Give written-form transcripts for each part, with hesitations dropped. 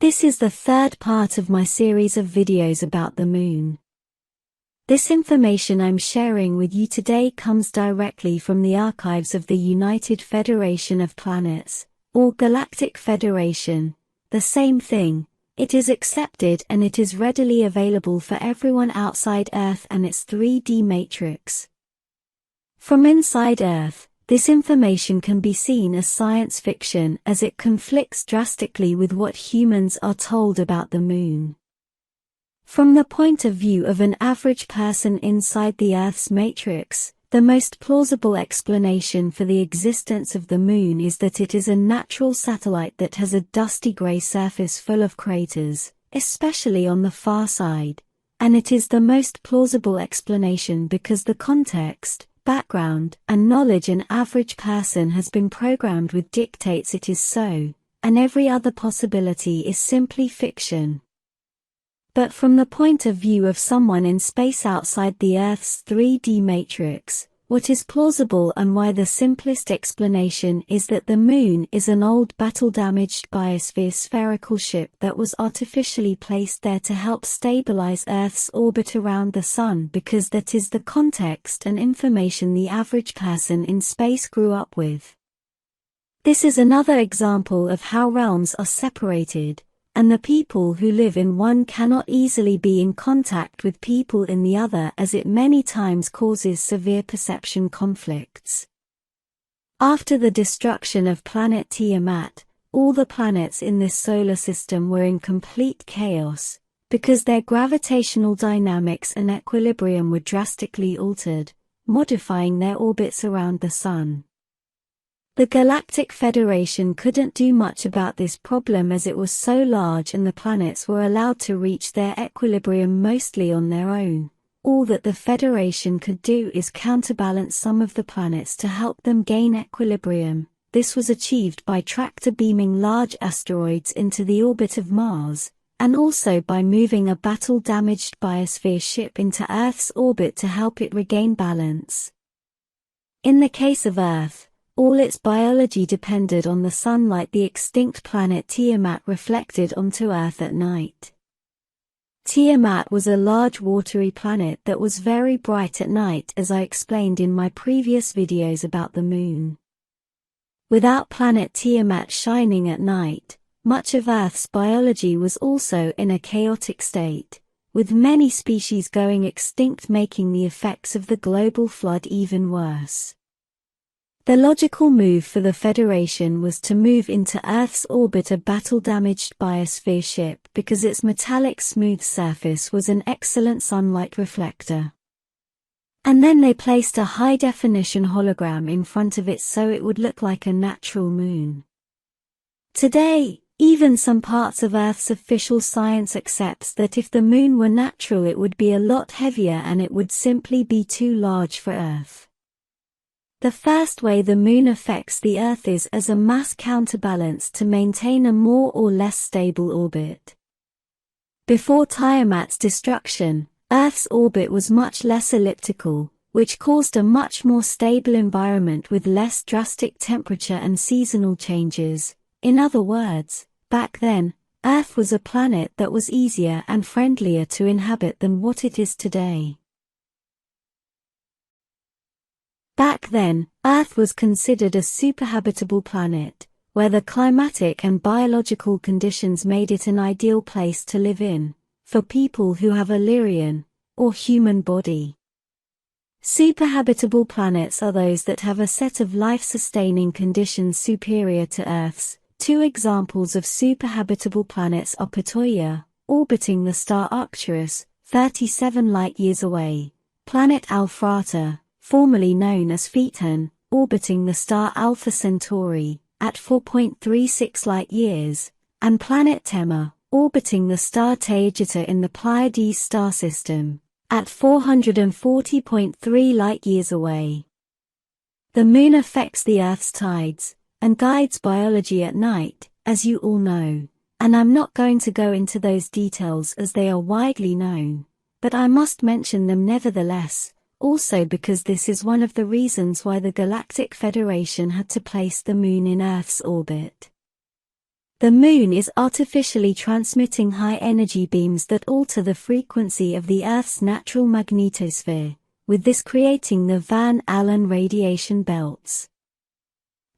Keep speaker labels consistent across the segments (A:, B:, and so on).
A: This is the third part of my series of videos about the Moon. This information I'm sharing with you today comes directly from the archives of the United Federation of Planets, or Galactic Federation, the same thing. It is accepted and it is readily available for everyone outside Earth and its 3D matrix. From inside Earth, this information can be seen as science fiction as it conflicts drastically with what humans are told about the Moon. From the point of view of an average person inside the Earth's matrix, the most plausible explanation for the existence of the Moon is that it is a natural satellite that has a dusty grey surface full of craters, especially on the far side, and it is the most plausible explanation because the context, background, and knowledge an average person has been programmed with dictates it is so, and every other possibility is simply fiction. But from the point of view of someone in space outside the Earth's 3D matrix, what is plausible and why the simplest explanation is that the Moon is an old battle-damaged biosphere spherical ship that was artificially placed there to help stabilize Earth's orbit around the Sun because that is the context and information the average person in space grew up with. This is another example of how realms are separated, and the people who live in one cannot easily be in contact with people in the other as it many times causes severe perception conflicts. After the destruction of planet Tiamat, all the planets in this solar system were in complete chaos, because their gravitational dynamics and equilibrium were drastically altered, modifying their orbits around the Sun. The Galactic Federation couldn't do much about this problem as it was so large and the planets were allowed to reach their equilibrium mostly on their own. All that the Federation could do is counterbalance some of the planets to help them gain equilibrium. This was achieved by tractor beaming large asteroids into the orbit of Mars, and also by moving a battle-damaged biosphere ship into Earth's orbit to help it regain balance. In the case of Earth, all its biology depended on the sunlight the extinct planet Tiamat reflected onto Earth at night. Tiamat was a large watery planet that was very bright at night as I explained in my previous videos about the Moon. Without planet Tiamat shining at night, much of Earth's biology was also in a chaotic state, with many species going extinct making the effects of the global flood even worse. The logical move for the Federation was to move into Earth's orbit a battle-damaged biosphere ship because its metallic smooth surface was an excellent sunlight reflector. And then they placed a high-definition hologram in front of it so it would look like a natural moon. Today, even some parts of Earth's official science accepts that if the Moon were natural it would be a lot heavier and it would simply be too large for Earth. The first way the Moon affects the Earth is as a mass counterbalance to maintain a more or less stable orbit. Before Tiamat's destruction, Earth's orbit was much less elliptical, which caused a much more stable environment with less drastic temperature and seasonal changes. In other words, back then, Earth was a planet that was easier and friendlier to inhabit than what it is today. Back then, Earth was considered a superhabitable planet, where the climatic and biological conditions made it an ideal place to live in, for people who have a Lyrian, or human body. Superhabitable planets are those that have a set of life-sustaining conditions superior to Earth's. Two examples of superhabitable planets are Ptoia, orbiting the star Arcturus, 37 light-years away, planet Alphrata, formerly known as Phaeton, orbiting the star Alpha Centauri, at 4.36 light-years, and planet Tema, orbiting the star Taygeta in the Pleiades star system, at 440.3 light-years away. The Moon affects the Earth's tides, and guides biology at night, as you all know, and I'm not going to go into those details as they are widely known, but I must mention them nevertheless, also because this is one of the reasons why the Galactic Federation had to place the Moon in Earth's orbit. The Moon is artificially transmitting high-energy beams that alter the frequency of the Earth's natural magnetosphere, with this creating the Van Allen radiation belts.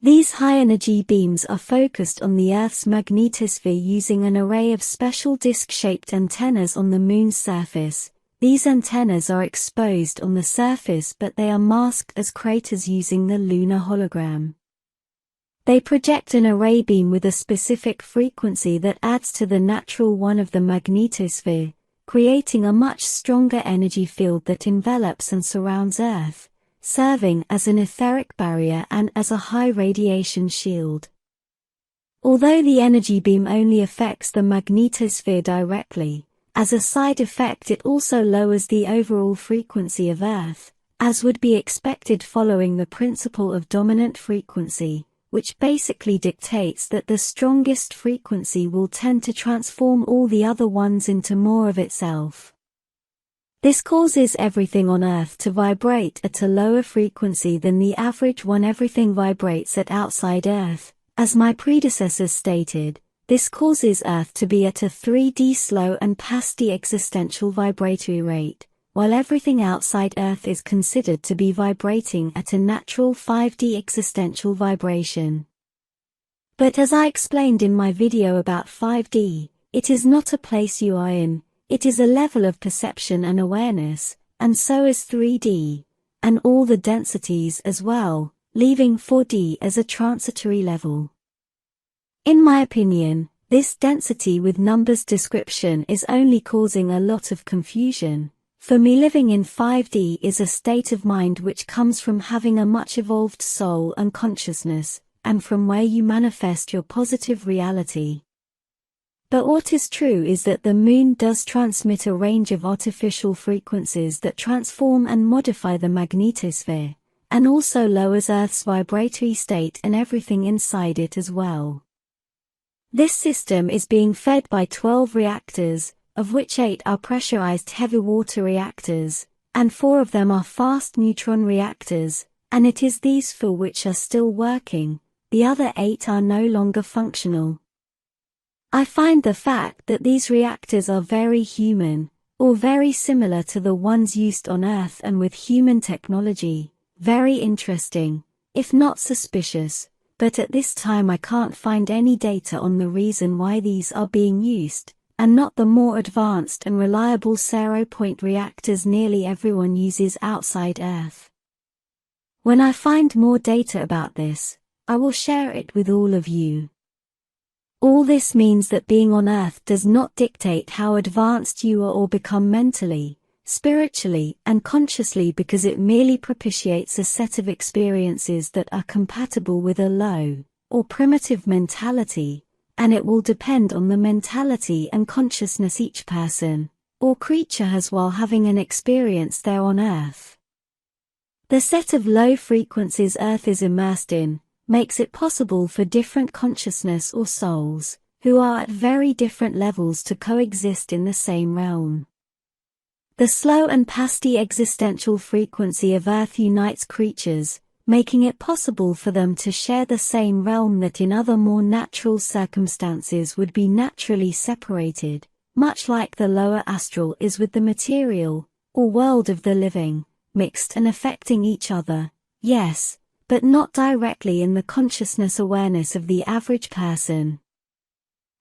A: These high-energy beams are focused on the Earth's magnetosphere using an array of special disc-shaped antennas on the Moon's surface. These antennas are exposed on the surface, but they are masked as craters using the lunar hologram. They project an array beam with a specific frequency that adds to the natural one of the magnetosphere, creating a much stronger energy field that envelops and surrounds Earth, serving as an etheric barrier and as a high radiation shield. Although the energy beam only affects the magnetosphere directly, as a side effect it also lowers the overall frequency of Earth, as would be expected following the principle of dominant frequency, which basically dictates that the strongest frequency will tend to transform all the other ones into more of itself. This causes everything on Earth to vibrate at a lower frequency than the average one. Everything vibrates at outside Earth. As my predecessors stated, this causes Earth to be at a 3D slow and pasty existential vibratory rate, while everything outside Earth is considered to be vibrating at a natural 5D existential vibration. But as I explained in my video about 5D, it is not a place you are in, it is a level of perception and awareness, and so is 3D, and all the densities as well, leaving 4D as a transitory level. In my opinion, this density with numbers description is only causing a lot of confusion. For me, living in 5D is a state of mind which comes from having a much evolved soul and consciousness, and from where you manifest your positive reality. But what is true is that the Moon does transmit a range of artificial frequencies that transform and modify the magnetosphere, and also lowers Earth's vibratory state and everything inside it as well. This system is being fed by 12 reactors, of which 8 are pressurized heavy water reactors, and 4 of them are fast neutron reactors, and it is these 4 which are still working, the other 8 are no longer functional. I find the fact that these reactors are very human, or very similar to the ones used on Earth and with human technology, very interesting, if not suspicious, but at this time I can't find any data on the reason why these are being used, and not the more advanced and reliable 0-point reactors nearly everyone uses outside Earth. When I find more data about this, I will share it with all of you. All this means that being on Earth does not dictate how advanced you are or become mentally, spiritually, and consciously, because it merely propitiates a set of experiences that are compatible with a low, or primitive mentality, and it will depend on the mentality and consciousness each person, or creature has while having an experience there on Earth. The set of low frequencies Earth is immersed in makes it possible for different consciousness or souls, who are at very different levels, to coexist in the same realm. The slow and pasty existential frequency of Earth unites creatures, making it possible for them to share the same realm that in other more natural circumstances would be naturally separated, much like the lower astral is with the material, or world of the living, mixed and affecting each other, yes, but not directly in the consciousness awareness of the average person.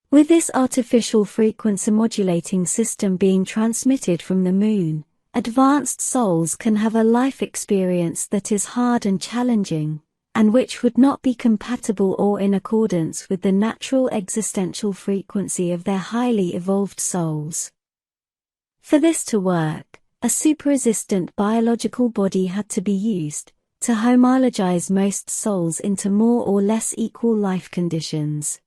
A: With this artificial frequency modulating system being transmitted from the Moon, advanced souls can have a life experience that is hard and challenging, and which would not be compatible or in accordance with the natural existential frequency of their highly evolved souls. For this to work, a super-resistant biological body had to be used, to homologize most souls into more or less equal life conditions.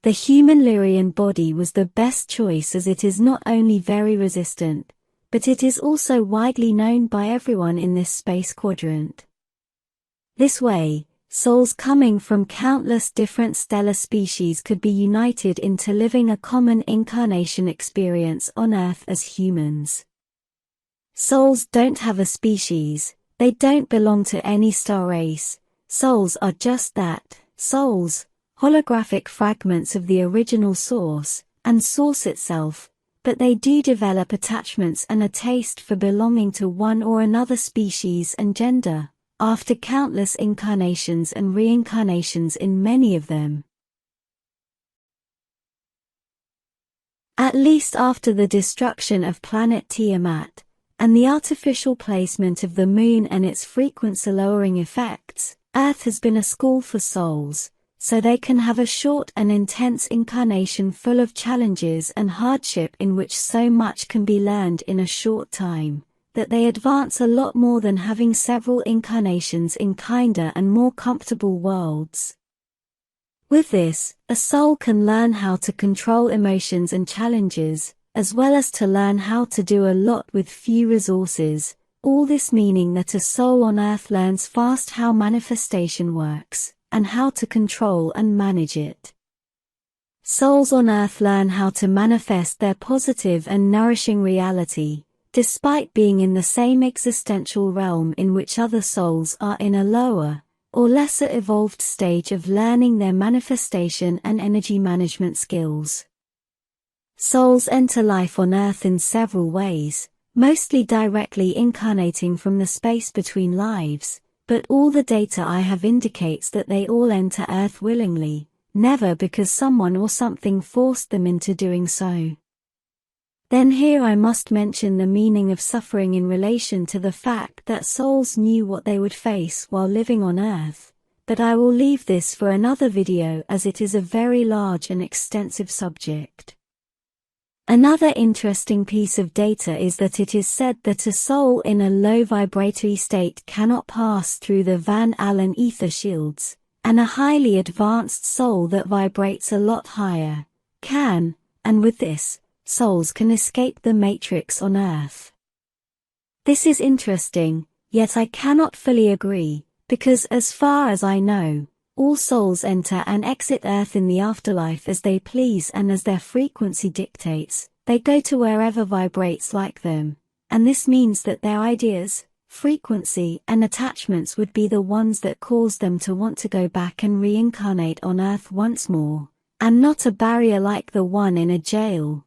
A: The human Lyrian body was the best choice, as it is not only very resistant, but it is also widely known by everyone in this space quadrant. This way, souls coming from countless different stellar species could be united into living a common incarnation experience on Earth as humans. Souls don't have a species, they don't belong to any star race, souls are just that, souls, holographic fragments of the original source, and source itself, but they do develop attachments and a taste for belonging to one or another species and gender, after countless incarnations and reincarnations in many of them. At least after the destruction of planet Tiamat, and the artificial placement of the moon and its frequency-lowering effects, Earth has been a school for souls, so they can have a short and intense incarnation full of challenges and hardship in which so much can be learned in a short time, that they advance a lot more than having several incarnations in kinder and more comfortable worlds. With this, a soul can learn how to control emotions and challenges, as well as to learn how to do a lot with few resources, all this meaning that a soul on Earth learns fast how manifestation works, and how to control and manage it. Souls on Earth learn how to manifest their positive and nourishing reality, despite being in the same existential realm in which other souls are in a lower, or lesser evolved stage of learning their manifestation and energy management skills. Souls enter life on Earth in several ways, mostly directly incarnating from the space between lives, but all the data I have indicates that they all enter Earth willingly, never because someone or something forced them into doing so. Then here I must mention the meaning of suffering in relation to the fact that souls knew what they would face while living on Earth, but I will leave this for another video as it is a very large and extensive subject. Another interesting piece of data is that it is said that a soul in a low vibratory state cannot pass through the Van Allen ether shields, and a highly advanced soul that vibrates a lot higher can, and with this, souls can escape the matrix on Earth. This is interesting, yet I cannot fully agree, because as far as I know, all souls enter and exit Earth in the afterlife as they please and as their frequency dictates, they go to wherever vibrates like them, and this means that their ideas, frequency and attachments would be the ones that cause them to want to go back and reincarnate on Earth once more, and not a barrier like the one in a jail.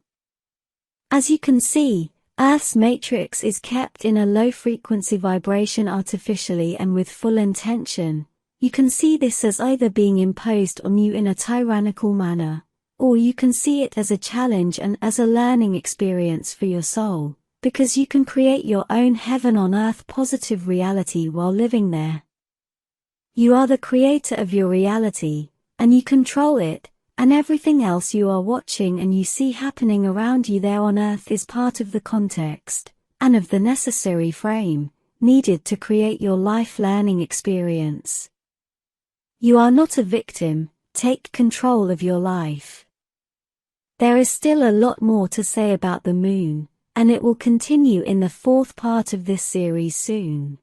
A: As you can see, Earth's matrix is kept in a low-frequency vibration artificially and with full intention. You can see this as either being imposed on you in a tyrannical manner, or you can see it as a challenge and as a learning experience for your soul, because you can create your own heaven on Earth positive reality while living there. You are the creator of your reality, and you control it, and everything else you are watching and you see happening around you there on Earth is part of the context, and of the necessary frame, needed to create your life learning experience. You are not a victim, take control of your life. There is still a lot more to say about the moon, and it will continue in the fourth part of this series soon.